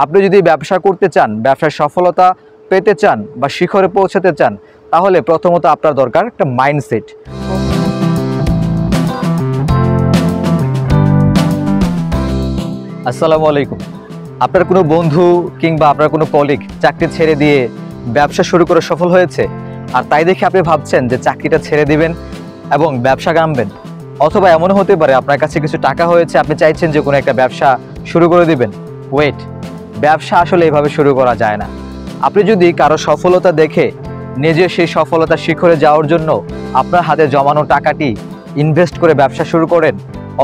আপনি যদি ব্যবসা করতে চান, ব্যবসার সফলতা পেতে চান বা শিখরে পৌঁছাতে চান, তাহলে প্রথমত আপনার দরকার একটা মাইন্ডসেট। আসসালামু আলাইকুম। আপনার কোনো বন্ধু কিংবা আপনার কোনো কলিগ চাকরি ছেড়ে দিয়ে ব্যবসা শুরু করে সফল হয়েছে, আর তাই দেখে আপনি ভাবছেন যে চাকরিটা ছেড়ে দিবেন এবং ব্যবসা নামবেন। অথবা এমনও হতে পারে আপনার কাছে কিছু টাকা হয়েছে, আপনি চাইছেন যে কোনো একটা ব্যবসা শুরু করে দিবেন। ওয়েট, ব্যবসা আসলে এভাবে শুরু করা যায় না। আপনি যদি কারো সফলতা দেখে নিজে সেই সফলতা শিখরে যাওয়ার জন্য আপনার হাতে জমানো টাকাটি ইনভেস্ট করে ব্যবসা শুরু করেন,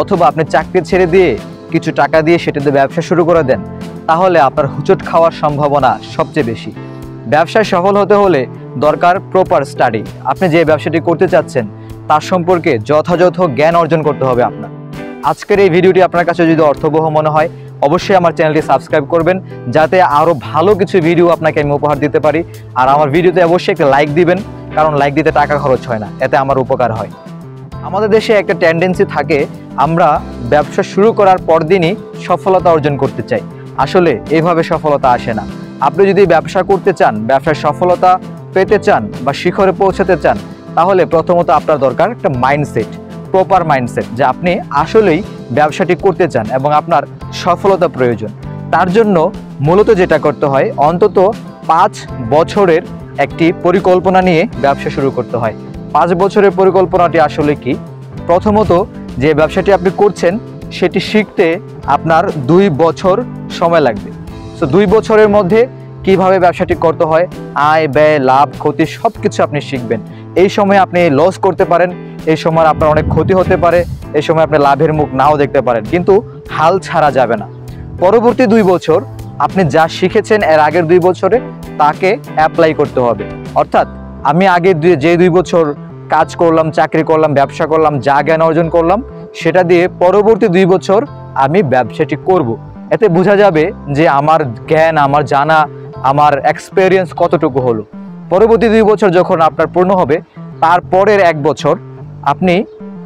অথবা আপনি চাকরি ছেড়ে দিয়ে কিছু টাকা দিয়ে সেটাতে ব্যবসা শুরু করে দেন, তাহলে আপনার হুচট খাওয়ার সম্ভাবনা সবচেয়ে বেশি। ব্যবসায় সফল হতে হলে দরকার প্রপার স্টাডি। আপনি যে ব্যবসাটি করতে চাচ্ছেন তার সম্পর্কে যথাযথ জ্ঞান অর্জন করতে হবে আপনার। আজকের এই ভিডিওটি আপনার কাছে যদি অর্থবহ মনে হয়, অবশ্যই আমার চ্যানেলটি সাবস্ক্রাইব করবেন, যাতে আরও ভালো কিছু ভিডিও আপনাকে আমি উপহার দিতে পারি। আর আমার ভিডিওতে অবশ্যই একটা লাইক দিবেন, কারণ লাইক দিতে টাকা খরচ হয় না, এতে আমার উপকার হয়। আমাদের দেশে একটা টেন্ডেন্সি থাকে, আমরা ব্যবসা শুরু করার পরদিনই সফলতা অর্জন করতে চাই। আসলে এইভাবে সফলতা আসে না। আপনি যদি ব্যবসা করতে চান, ব্যবসার সফলতা পেতে চান বা শিখরে পৌঁছাতে চান, তাহলে প্রথমত আপনার দরকার একটা মাইন্ডসেট, প্রপার মাইন্ডসেট, যে আপনি আসলেই ব্যবসাটি করতে চান এবং আপনার সফলতা প্রয়োজন। তার জন্য মূলত যেটা করতে হয়, অন্তত 5 বছরের একটি পরিকল্পনা নিয়ে ব্যবসা শুরু করতে হয়। 5 বছরের পরিকল্পনাটি আসলে কি? প্রথমত, যে ব্যবসাটি আপনি করছেন সেটি শিখতে আপনার 2 বছর সময় লাগবে। সো 2 বছরের মধ্যে কিভাবে ব্যবসাটি করতে হয়, আয় ব্যয় লাভ ক্ষতি সব কিছু আপনি শিখবেন। এই সময় আপনি লস করতে পারেন, এই সময় আপনার অনেক ক্ষতি হতে পারে, এই সময় আপনি লাভের মুখ নাও দেখতে পারেন, কিন্তু হাল ছাড়া যাবে না। পরবর্তী 2 বছর আপনি যা শিখেছেন এর আগের 2 বছরে তাকে অ্যাপ্লাই করতে হবে। অর্থাৎ আমি আগে যে 2 বছর কাজ করলাম, চাকরি করলাম, ব্যবসা করলাম, যা জ্ঞান অর্জন করলাম সেটা দিয়ে পরবর্তী 2 বছর আমি ব্যবসাটি করব। এতে বোঝা যাবে যে আমার জ্ঞান, আমার জানা, আমার এক্সপেরিয়েন্স কতটুকু হলো। পরবর্তী 2 বছর যখন আপনার পূর্ণ হবে, তারপরের 1 বছর আপনি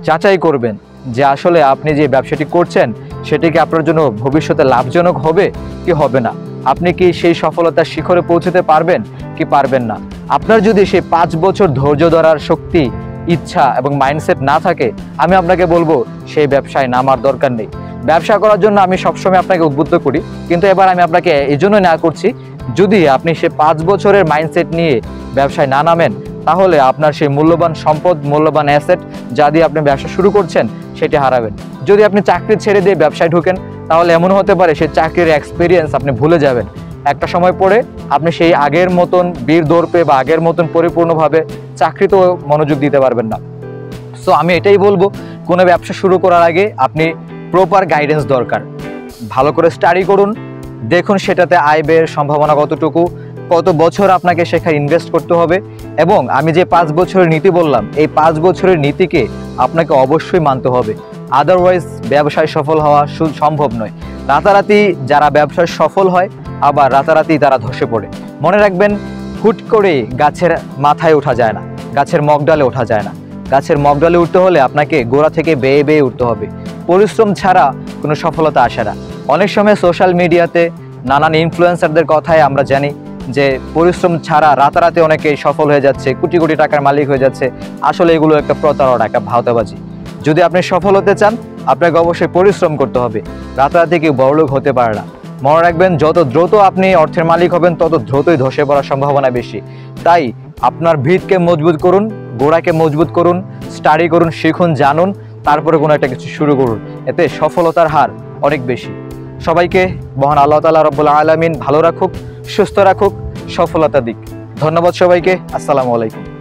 যাচাই করবেন যে আসলে আপনি যে ব্যবসাটি করছেন সেটি কি আপনার জন্য ভবিষ্যতে লাভজনক হবে কি হবে না। আপনি কি সেই সফলতার শিখরে পৌঁছতে পারবেন কি পারবেন না। আপনার যদি সেই 5 বছর ধৈর্য ধরার শক্তি, ইচ্ছা এবং মাইন্ডসেট না থাকে, আমি আপনাকে বলবো সেই ব্যবসায় নামার দরকার নেই। ব্যবসা করার জন্য আমি সবসময় আপনাকে উদ্বুদ্ধ করি, কিন্তু এবার আমি আপনাকে এই জন্য না করছি, যদি আপনি সে 5 বছরের মাইন্ডসেট নিয়ে ব্যবসায় না নামেন, তাহলে আপনার সেই মূল্যবান সম্পদ, মূল্যবান অ্যাসেট যা দিয়ে আপনি ব্যবসা শুরু করছেন সেটি হারাবেন। যদি আপনি চাকরি ছেড়ে দিয়ে ব্যবসায় ঢোকেন, তাহলে এমন হতে পারে সেই চাকরির এক্সপিরিয়েন্স আপনি ভুলে যাবেন। একটা সময় পরে আপনি সেই আগের মতন বীর দৌড়পে বা আগের মতন পরিপূর্ণভাবে চাকরিতেও মনোযোগ দিতে পারবেন না। সো আমি এটাই বলবো, কোনো ব্যবসা শুরু করার আগে আপনি প্রপার গাইডেন্স দরকার। ভালো করে স্টাডি করুন, দেখুন সেটাতে আয় ব্যয়ের সম্ভাবনা কতটুকু, কত বছর আপনাকে সেখানে ইনভেস্ট করতে হবে, এবং আমি যে 5 বছরের নীতি বললাম, এই 5 বছরের নীতিকে আপনাকে অবশ্যই মানতে হবে। আদারওয়াইজ ব্যবসায় সফল হওয়া সম্ভব নয়। রাতারাতি যারা ব্যবসায় সফল হয়, আবার রাতারাতি তারা ধসে পড়ে। মনে রাখবেন, হুট করে গাছের মাথায় ওঠা যায় না, গাছের মগডালে ওঠা যায় না। গাছের মগডালে উঠতে হলে আপনাকে গোড়া থেকে বেয়ে বেয়ে উঠতে হবে। পরিশ্রম ছাড়া কোনো সফলতা আসে না। অনেক সময় সোশ্যাল মিডিয়াতে নানান ইনফ্লুয়েন্সারদের কথায় আমরা জানি যে পরিশ্রম ছাড়া রাতারাতি অনেকে সফল হয়ে যাচ্ছে, কোটি কোটি টাকার মালিক হয়ে যাচ্ছে। আসলে এগুলো একটা প্রতারণা, একটা ভাওতাবাজি। যদি আপনি সফল হতে চান, আপনাকে অবশ্যই পরিশ্রম করতে হবে। রাতারাতি কেউ বড়লোক হতে পারে না। মনে রাখবেন, যত দ্রুত আপনি অর্থের মালিক হবেন, তত দ্রুতই ধসে পড়ার সম্ভাবনা বেশি। তাই আপনার ভিতকে মজবুত করুন, গোড়াকে মজবুত করুন, স্টাডি করুন, শিখুন, জানুন, তারপরে কোনো একটা কিছু শুরু করুন। এতে সফলতার হার অনেক বেশি। সবাইকে মহান আল্লাহ তাআলা রব্বুল আলামিন ভালো রাখুক, সুস্থ রাখুক, সফলতা দিক। ধন্যবাদ সবাইকে। আসসালামু আলাইকুম।